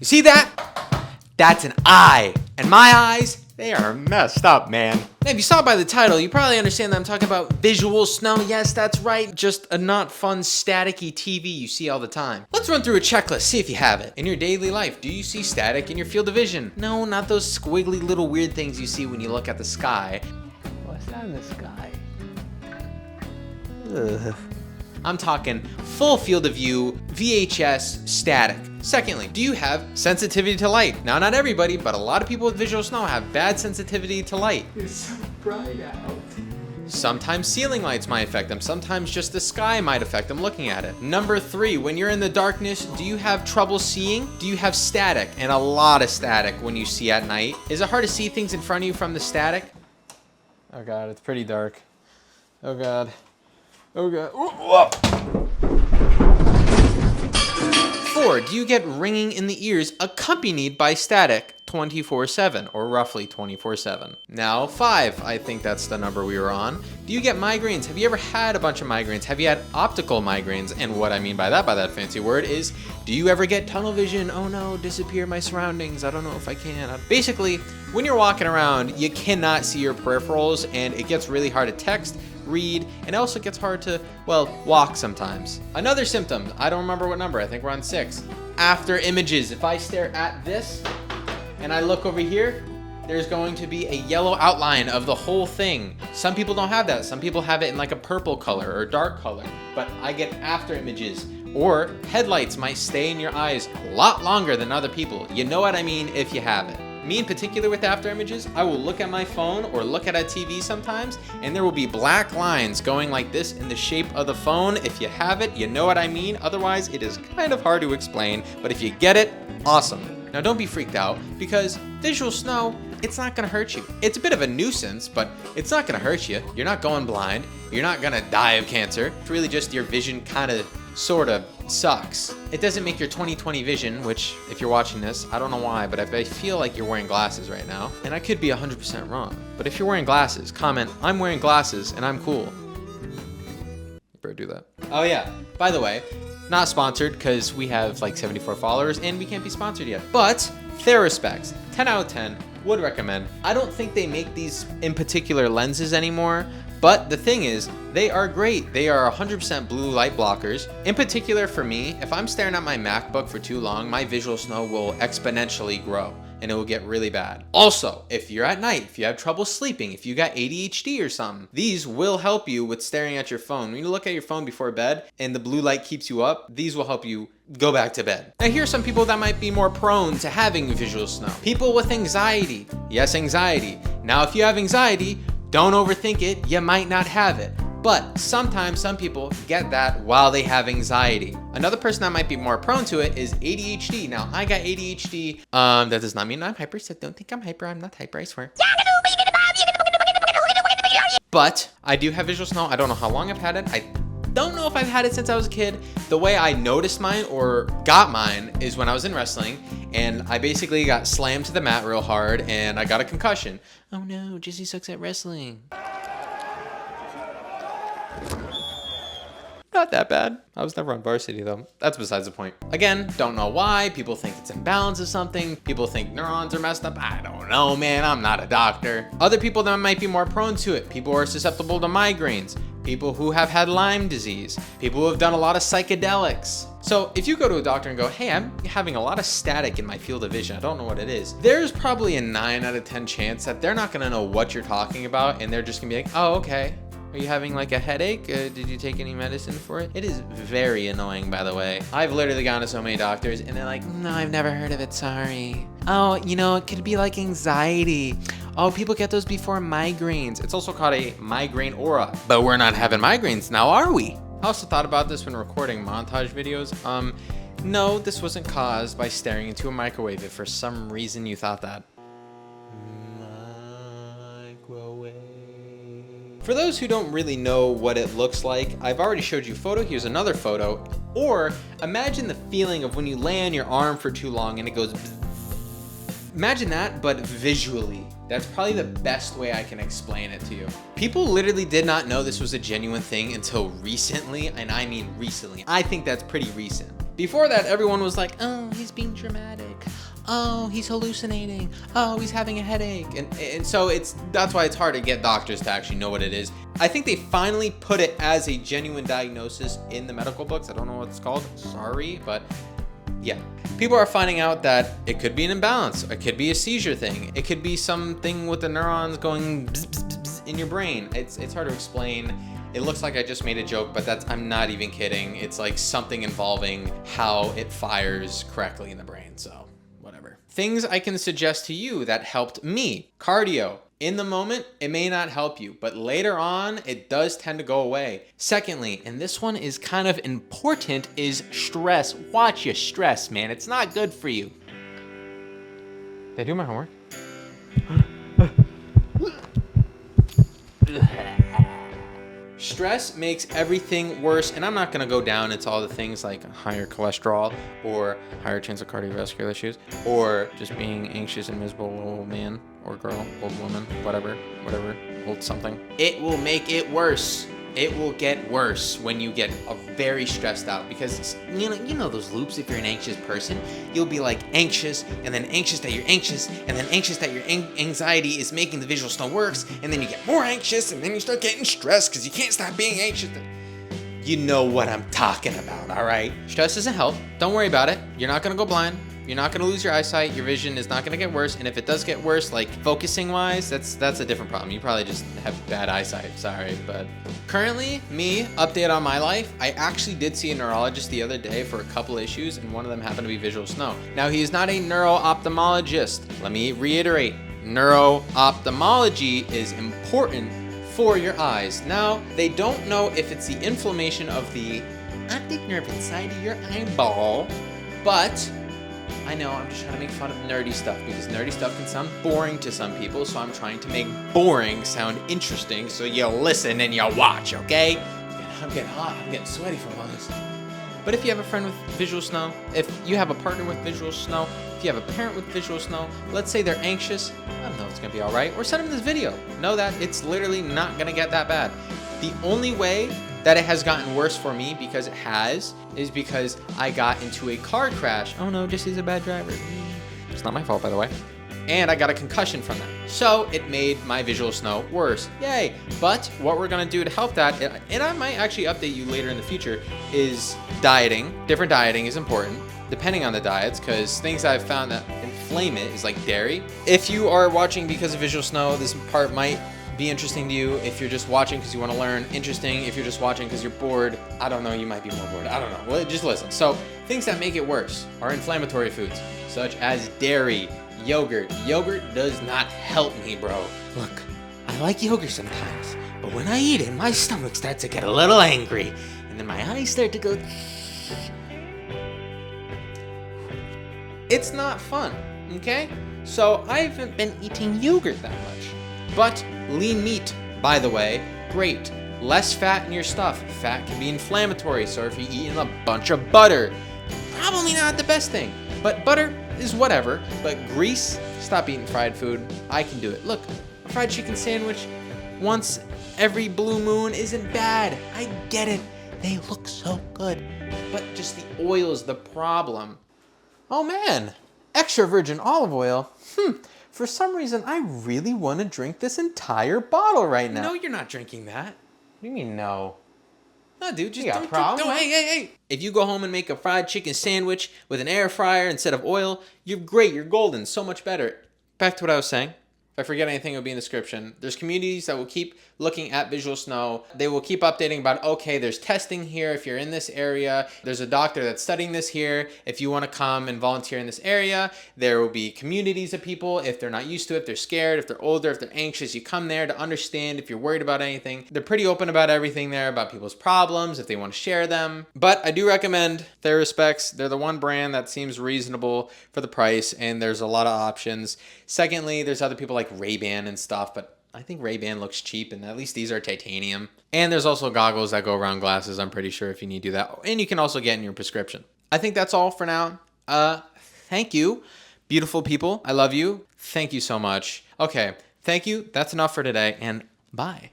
You see that? That's an eye. And my eyes, they are messed up, man. Now, if you saw by the title, you probably understand that I'm talking about visual snow. Yes, that's right. Just a not fun, staticky TV you see all the time. Let's run through a checklist, see if you have it. In your daily life, do you see static in your field of vision? No, not those squiggly little weird things you see when you look at the sky. What's that in the sky? Ugh. I'm talking full field of view, VHS, static. Secondly, do you have sensitivity to light? Now, not everybody, but a lot of people with visual snow have bad sensitivity to light. It's so bright out. Sometimes ceiling lights might affect them. Sometimes just the sky might affect them looking at it. Number 3, when you're in the darkness, do you have trouble seeing? Do you have static? And a lot of static when you see at night. Is it hard to see things in front of you from the static? Oh God, it's pretty dark. Oh God. Oh God. Ooh, 4, do you get ringing in the ears accompanied by static 24/7 or roughly 24/7? Now 5, I think that's the number we were on. Do you get migraines? Have you ever had a bunch of migraines? Have you had optical migraines? And what I mean by that fancy word is, do you ever get tunnel vision? Oh no, disappear my surroundings. I don't know if I can. Basically, when you're walking around, you cannot see your peripherals and it gets really hard to text, read, and it also gets hard to, well, walk sometimes. Another symptom, I don't remember what number, I think we're on 6. After images, if I stare at this and I look over here, there's going to be a yellow outline of the whole thing. Some people don't have that. Some people have it in like a purple color or dark color, but I get after images. Or headlights might stay in your eyes a lot longer than other people. You know what I mean if you have it. Me in particular with after images, I will look at my phone or look at a TV sometimes, and there will be black lines going like this in the shape of the phone. If you have it, you know what I mean. Otherwise, it is kind of hard to explain, but if you get it, awesome. Now don't be freaked out because visual snow, it's not gonna hurt you. It's a bit of a nuisance, but it's not gonna hurt you. You're not going blind. You're not gonna die of cancer. It's really just your vision kind of, sort of sucks. It doesn't make your 20/20 vision, which if you're watching this, I don't know why, but I feel like you're wearing glasses right now. And I could be 100% wrong. But if you're wearing glasses, comment, I'm wearing glasses and I'm cool. You better do that. Oh yeah, by the way, not sponsored because we have like 74 followers and we can't be sponsored yet. But Theraspecs, 10 out of 10, would recommend. I don't think they make these in particular lenses anymore, but the thing is, they are great. They are 100% blue light blockers. In particular for me, if I'm staring at my MacBook for too long, my visual snow will exponentially grow and it will get really bad. Also, if you're at night, if you have trouble sleeping, if you got ADHD or something, these will help you with staring at your phone. When you look at your phone before bed and the blue light keeps you up, these will help you go back to bed. Now here's some people that might be more prone to having visual snow. People with anxiety. Yes, anxiety. Now if you have anxiety, don't overthink it, you might not have it. But sometimes some people get that while they have anxiety. Another person that might be more prone to it is ADHD. Now, I got ADHD. That does not mean I'm hyper, so don't think I'm hyper. I'm not hyper, I swear. But I do have visual snow. I don't know how long I've had it. I don't know if I've had it since I was a kid. The way I noticed mine or got mine is when I was in wrestling and I basically got slammed to the mat real hard and I got a concussion. Oh no, Jesse sucks at wrestling. Not that bad. I was never on varsity though. That's besides the point. Again, don't know why. People think it's imbalance of something. People think neurons are messed up. I don't know, man. I'm not a doctor. Other people that might be more prone to it. People who are susceptible to migraines. People who have had Lyme disease. People who have done a lot of psychedelics. So if you go to a doctor and go, hey, I'm having a lot of static in my field of vision, I don't know what it is, there's probably a 9 out of 10 chance that they're not gonna know what you're talking about and they're just gonna be like, oh, okay. Are you having like a headache? Did you take any medicine for it? It is very annoying, by the way. I've literally gone to so many doctors and they're like, no, I've never heard of it, sorry. Oh, you know, it could be like anxiety. Oh, people get those before migraines. It's also called a migraine aura. But we're not having migraines now, are we? I also thought about this when recording montage videos. No, this wasn't caused by staring into a microwave if for some reason you thought that. For those who don't really know what it looks like, I've already showed you a photo. Here's another photo. Or imagine the feeling of when you lay on your arm for too long and it goes bzz. Imagine that, but visually. That's probably the best way I can explain it to you. People literally did not know this was a genuine thing until recently, and I mean recently. I think that's pretty recent. Before that, everyone was like, oh, he's being dramatic. Oh, he's hallucinating. Oh, he's having a headache. And so that's why it's hard to get doctors to actually know what it is. I think they finally put it as a genuine diagnosis in the medical books. I don't know what it's called. Sorry, but yeah. People are finding out that it could be an imbalance. It could be a seizure thing. It could be something with the neurons going bzz, bzz, bzz, bzz in your brain. It's hard to explain. It looks like I just made a joke, but I'm not even kidding. It's like something involving how it fires correctly in the brain. So whatever. Things I can suggest to you that helped me. Cardio. In the moment, it may not help you, but later on, it does tend to go away. Secondly, and this one is kind of important, is stress. Watch your stress, man. It's not good for you. Did I do my homework? Stress makes everything worse, and I'm not gonna go down into all the things like higher cholesterol or higher chance of cardiovascular issues or just being anxious and miserable old man or girl, old woman, whatever, old something. It will make it worse. It will get worse when you get very stressed out because you know those loops. If you're an anxious person, you'll be like anxious and then anxious that you're anxious and then anxious that your anxiety is making the visual snow works, and then you get more anxious and then you start getting stressed because you can't stop being anxious. You know what I'm talking about, all right? Stress doesn't help. Don't worry about it. You're not gonna go blind. You're not gonna lose your eyesight. Your vision is not gonna get worse. And if it does get worse, like focusing wise, that's a different problem. You probably just have bad eyesight, sorry. But currently, update on my life, I actually did see a neurologist the other day for a couple issues, and one of them happened to be visual snow. Now, he is not a neuro-ophthalmologist. Let me reiterate, neuro-ophthalmology is important for your eyes. Now, they don't know if it's the inflammation of the optic nerve inside of your eyeball, but I know I'm just trying to make fun of nerdy stuff because nerdy stuff can sound boring to some people, so I'm trying to make boring sound interesting so you listen and you watch, okay? I'm getting hot, I'm getting sweaty from all this. But if you have a friend with visual snow, if you have a partner with visual snow, if you have a parent with visual snow, let's say they're anxious, let them know it's gonna be all right, or send them this video. Know that it's literally not gonna get that bad. The only way that it has gotten worse for me, because it has, is because I got into a car crash. Oh no, Jesse's a bad driver. It's not my fault, by the way. And I got a concussion from that. So it made my visual snow worse. Yay. But what we're gonna do to help that, and I might actually update you later in the future, is dieting. Different dieting is important, depending on the diets, because things I've found that inflame it is like dairy. If you are watching because of visual snow, this part might be interesting to you. If you're just watching because you want to learn, interesting. If you're just watching because you're bored, I don't know, you might be more bored. I don't know. Well, just listen. So things that make it worse are inflammatory foods, such as dairy, yogurt. Yogurt does not help me, bro. Look, I like yogurt sometimes, but when I eat it, my stomach starts to get a little angry, and then my eyes start to go. It's not fun, okay? So I haven't been eating yogurt that much. But lean meat, by the way, great. Less fat in your stuff. Fat can be inflammatory, so if you're eating a bunch of butter, probably not the best thing. But butter is whatever. But grease, stop eating fried food. I can do it. Look, a fried chicken sandwich once every blue moon isn't bad. I get it. They look so good. But just the oil is the problem. Oh man, extra virgin olive oil. For some reason, I really want to drink this entire bottle right now. No, you're not drinking that. What do you mean, no? No, dude, just don't drink. No, hey. If you go home and make a fried chicken sandwich with an air fryer instead of oil, you're great, you're golden, so much better. Back to what I was saying. If I forget anything, it'll be in the description. There's communities that will keep looking at visual snow. They will keep updating about, okay, there's testing here if you're in this area. There's a doctor that's studying this here. If you want to come and volunteer in this area, there will be communities of people. If they're not used to it, if they're scared, if they're older, if they're anxious, you come there to understand if you're worried about anything. They're pretty open about everything there, about people's problems, if they want to share them. But I do recommend Theraspecs. They're the one brand that seems reasonable for the price, and there's a lot of options. Secondly, there's other people like Ray-Ban and stuff, but I think Ray-Ban looks cheap, and at least these are titanium. And there's also goggles that go around glasses, I'm pretty sure, if you need to do that. And you can also get in your prescription. I think that's all for now. Thank you, beautiful people. I love you. Thank you so much. Okay, thank you. That's enough for today, and bye.